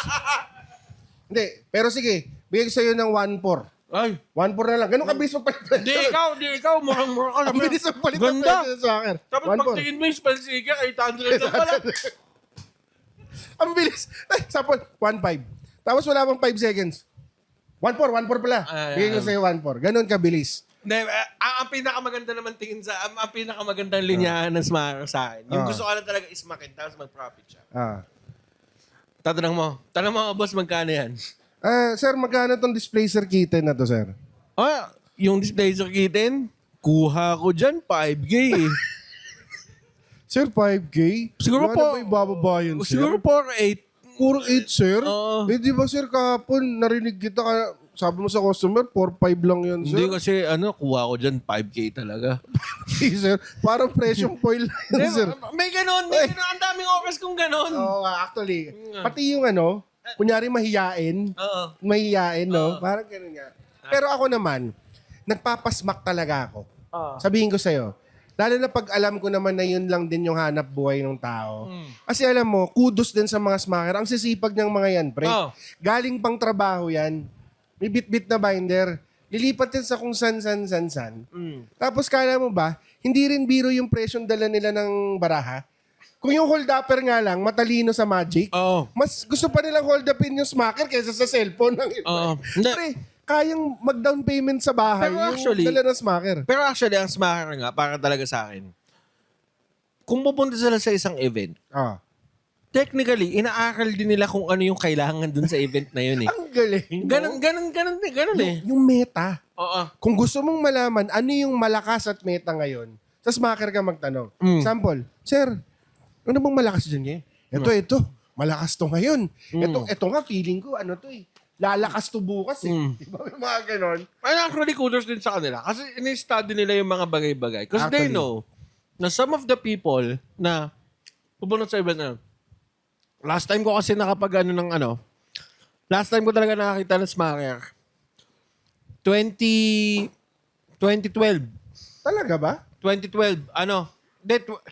hindi. Pero sige, bigay ko sa'yo ng 1.4. Ay. 1.4 na lang. Ganun kabilis magpalit. Di ikaw. Murang-mura ka Ang naman. bilis magpalit ng Ganda. presyo sa akin. Tapos pagtingin mo yung spell figure, 800 lang pala. Ang bilis. Ay, example, 1.5. Tapos wala pang 5 seconds. 1-4 pala. Bigay ko sa'yo 1-4. Ganon kabilis. Hindi, ang pinakamaganda naman tingin sa, ang pinakamagandang linyahan ng smacker sa akin. Yung gusto ko lang talaga ismakin, tapos mag-profit siya. Tanong mo, boss, magkano yan? Sir, magkano tong displacer kitten na to, sir? Yung display circuitin, kuha ko dyan, 5K eh. Sir, 5K? Siguro Wala po, ba ibababa yun, sir? siguro po 8. Puro 8, sir? Oo. Di ba, sir, kahapon narinig kita sabi mo sa customer, 4-5 lang yun, sir. Hindi kasi, kuha ko dyan, 5K talaga. Sir, parang presyong foil lang yun, sir. May ganon. Ang daming oras kung ganon. Oo, actually. Pati yung kunyari mahiyain. Oo. Mahiyain, no? Parang ganun nga. Pero ako naman, nagpapasmak talaga ako. Sabihin ko sa'yo, lalo na pag alam ko naman na yun lang din yung hanap buhay ng tao. Kasi alam mo, kudos din sa mga smacker. Ang sisipag ng mga yan, pre. Galing pang trabaho yan. May bit-bit na binder. Lilipat yan sa kung san. Tapos kala mo ba, hindi rin biro yung presyong dala nila ng baraha. Kung yung hold-upper nga lang, matalino sa Magic, mas gusto pa nilang hold-upin yung smacker kaysa sa cellphone ng iba. Pre, kayang mag-down payment sa bahay Pero yung dala ng smacker. Pero actually, ang smacker nga, para talaga sa akin, kung pupunta sila sa isang event, technically, inaaral din nila kung ano yung kailangan dun sa event na yun eh. Ang galing. Ganon eh. Yung meta. Oo. Kung gusto mong malaman ano yung malakas at meta ngayon, sa smacker ka magtanong. Sample, Sir, ano bang malakas dyan eh? Ito. Malakas to ngayon. Ito nga, feeling ko, lalakas to bukas eh. Diba? May mga ganon. Ay, actually, kudos din sa kanila. Kasi ini-study nila yung mga bagay-bagay. Because they know na some of the people na pupunta sa event na last time ko kasi last time ko talaga nakakita ng smacker. 2012. Talaga ba? 2012.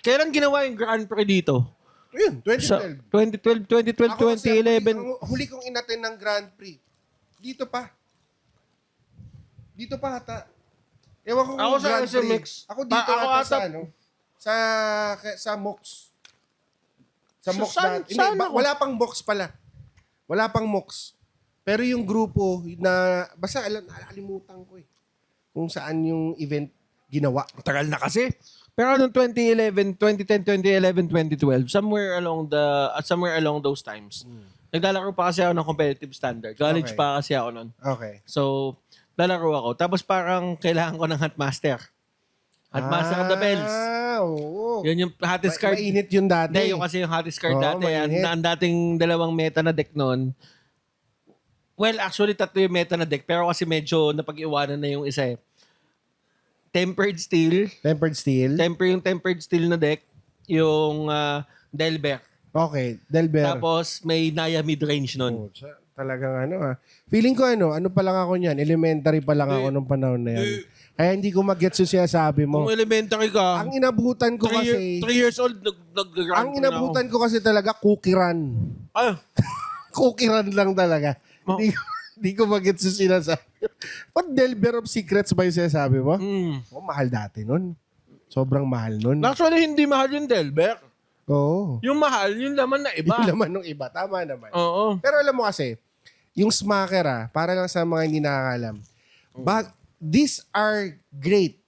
Kailan ginawa yung Grand Prix dito? Yun, 2012. 2012, 2011. Huli kong inatin ng Grand Prix. Dito pa ata. Ewan ko Ako kung sa Grand Prix. SMX. Ako dito Ako ata ata- sa MOX. Sa MOX saan- dati. saan ako? Wala pang MOX pala. Wala pang MOX. Pero yung grupo na, basta nakalimutan ko eh. Kung saan yung event ginawa. Tagal na kasi. Pero noong 2011, 2010, 2011, 2012, somewhere along those times, naglalaro pa kasi ako ng competitive standard. College Okay. pa kasi ako noon. Okay. So, lalaro ako. Tapos parang kailangan ko ng Huntmaster. Huntmaster of the Bells. Oo. Yun yung hottest card. Mainit yun dati. Hindi, yung kasi yung hottest card Oo, dati. mainit. Ang dating dalawang meta na deck noon. Well, actually, tatlo yung meta na deck. Pero kasi medyo napag-iwanan na yung isa eh. Tempered Steel. Tempered Steel. Yung Tempered Steel na deck. Yung Delver. Okay. Delber. Tapos may Naya mid-range nun. Talagang Feeling ko ano pa lang ako niyan. Elementary pa lang ako nung panahon na yan. Kaya hindi ko mag-gets yung sinasabi mo. Kung elementary ka, Ang inabutan ko kasi... 3 years old, nag-run Ang inabutan ko kasi talaga, cookie run. Ay, Cookie run lang talaga. Hindi ko mag-gets yung sinasabi. What Delver of Secrets ba yung sinasabi mo? Mahal dati nun. Sobrang mahal nun. actually, hindi mahal yung Delver. Oo. Yung mahal, yung laman na iba. Yung laman ng iba. Tama naman. Oo. Pero alam mo kasi, yung smacker para lang sa mga hindi nakakalam, these are great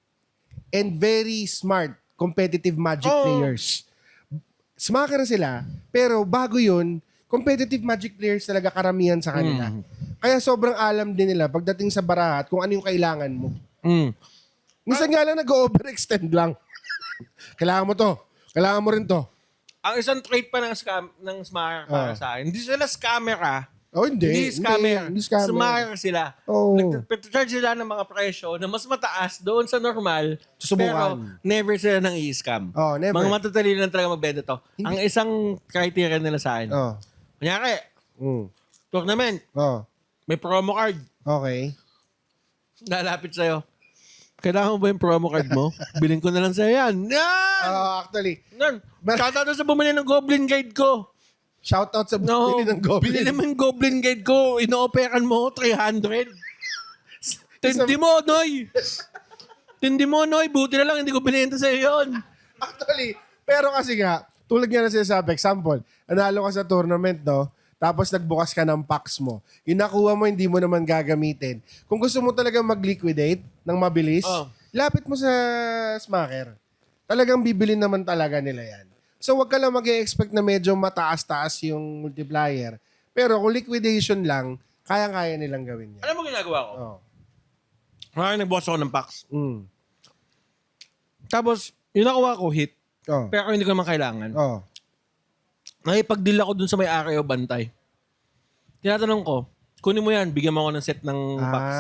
and very smart competitive Magic players. Smacker sila, pero bago yun, competitive Magic players talaga karamihan sa kanila. Kaya sobrang alam din nila pagdating sa barahat kung ano yung kailangan mo. Minsan nga lang nag-overextend lang. Kailangan mo to. Kailangan mo rin to. Ang isang trait pa ng smacker para sa akin, hindi sila scammer Hindi. Hindi scammer. Hindi scammer. Smacker sila. Oo. Nag-charge sila ng mga presyo na mas mataas doon sa normal. Susubukan. Pero never sila nang i-scam. Oh, never. Mga matatalino lang talaga magbenta to. Ang isang criteria nila sa akin. Kunyari, tournament, may promo card. Okay. Lalapit sa'yo. Kailangan mo ba yung promo card mo? Bilhin ko na lang sa'yo yan. Yan! Actually, Yan! Shoutout sa bumili ng Goblin Guide ko. shoutout sa bili ng Goblin. Bili naman yung Goblin Guide ko. Ino-operan mo 300. Tindi mo, Noy! Tindi mo, Noy. Buti na lang hindi ko binenta sa'yo yun. Actually, pero kasi nga, tulad nga na sinasabi, example, nanalo ka sa tournament, no? tapos nagbukas ka ng packs mo. Yung nakuha mo, hindi mo naman gagamitin. Kung gusto mo talaga mag-liquidate ng mabilis, lapit mo sa smacker. Talagang bibilin naman talaga nila yan. So, wag ka lang mag-expect na medyo mataas-taas yung multiplier. Pero kung liquidation lang, kaya-kaya nilang gawin yan. Alam mo ginagawa ko? Oh. Nagboss ako ng packs. Tapos, yung nakuha ko, hit. Oh. Pero hindi ko naman kailangan. Oh. Nakipag-deal ako dun sa may-ari o bantay. Tinatanong ko, kunin mo yan, bigyan mo ako ng set ng packs.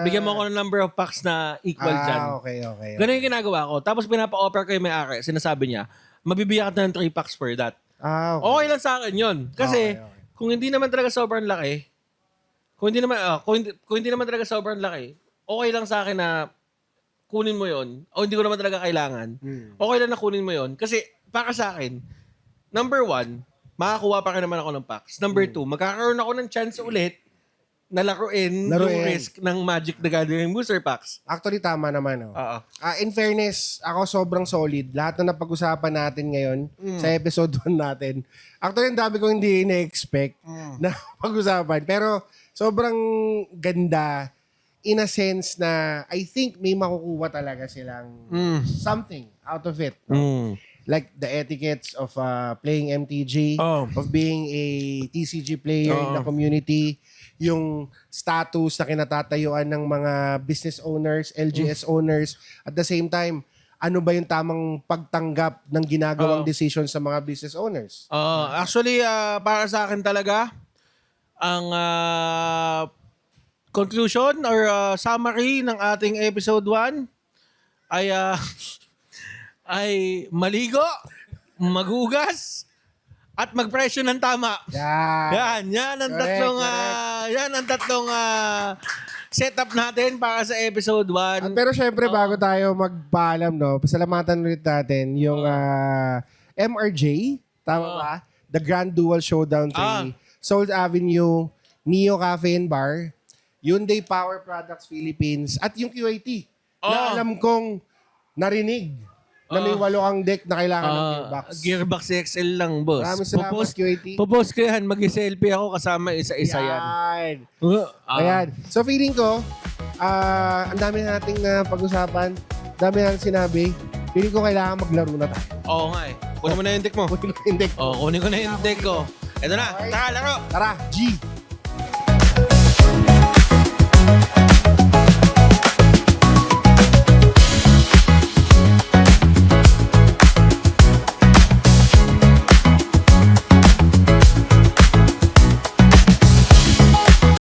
Bigyan mo ako ng number of packs na equal dyan. Okay. Ganun yung ginagawa ko. Tapos pinapa-offer ko yung may-ari. Sinasabi niya, mabibigyan ka na ng 3 packs per that. Okay lang sa akin yun. Kasi, kung hindi naman talaga sobrang laki, kung hindi naman talaga sobrang laki, okay lang sa akin na kunin mo yon o hindi ko naman talaga kailangan. Okay lang na kunin mo yon kasi para sa akin, number 1, makakuha pa rin naman ako ng packs. Number 2, magkakaroon ako ng chance ulit na laruin yung risk ng Magic the Gathering booster packs. Actually, tama naman. In fairness, ako sobrang solid. Lahat na napag-usapan natin ngayon sa episode 1 natin. Actually, ang dami kong hindi na-expect na pag-usapan. Pero sobrang ganda in a sense na I think may makukuha talaga silang something out of it. No? Like the etiquettes of playing MTG, of being a TCG player in the community, yung status na kinatatayuan ng mga business owners, LGS owners, at the same time, ano ba yung tamang pagtanggap ng ginagawang decision sa mga business owners? Actually, para sa akin talaga, ang conclusion or summary ng ating episode 1 ay ay maligo, maghugas, at magpresyo ng tama. Yan ang tatlong setup natin para sa episode 1. Pero syempre bago tayo magpaalam, no, pasalamatan ulit natin yung MRJ, tama ba? The Grand Dual Showdown 3, Soul Avenue, Neo Cafe and Bar, Hyundai Power Products Philippines, at yung QAT na alam kong narinig na may 8 kang deck na kailangan ng gearbox. Gearbox XL lang, boss. Maraming salamat, QAT. Popost ko yan. Mag-selfie ako kasama isa-isa yan. Ayan. So feeling ko, ang dami na nating pag-usapan, dami na nating sinabi. Feeling ko kailangan maglaro na tayo. Oo nga eh. Kunin mo na yung deck mo. Kunin ko yung deck. Kunin ko na yung deck ko. Ito na. Tara, laro. Tara, G!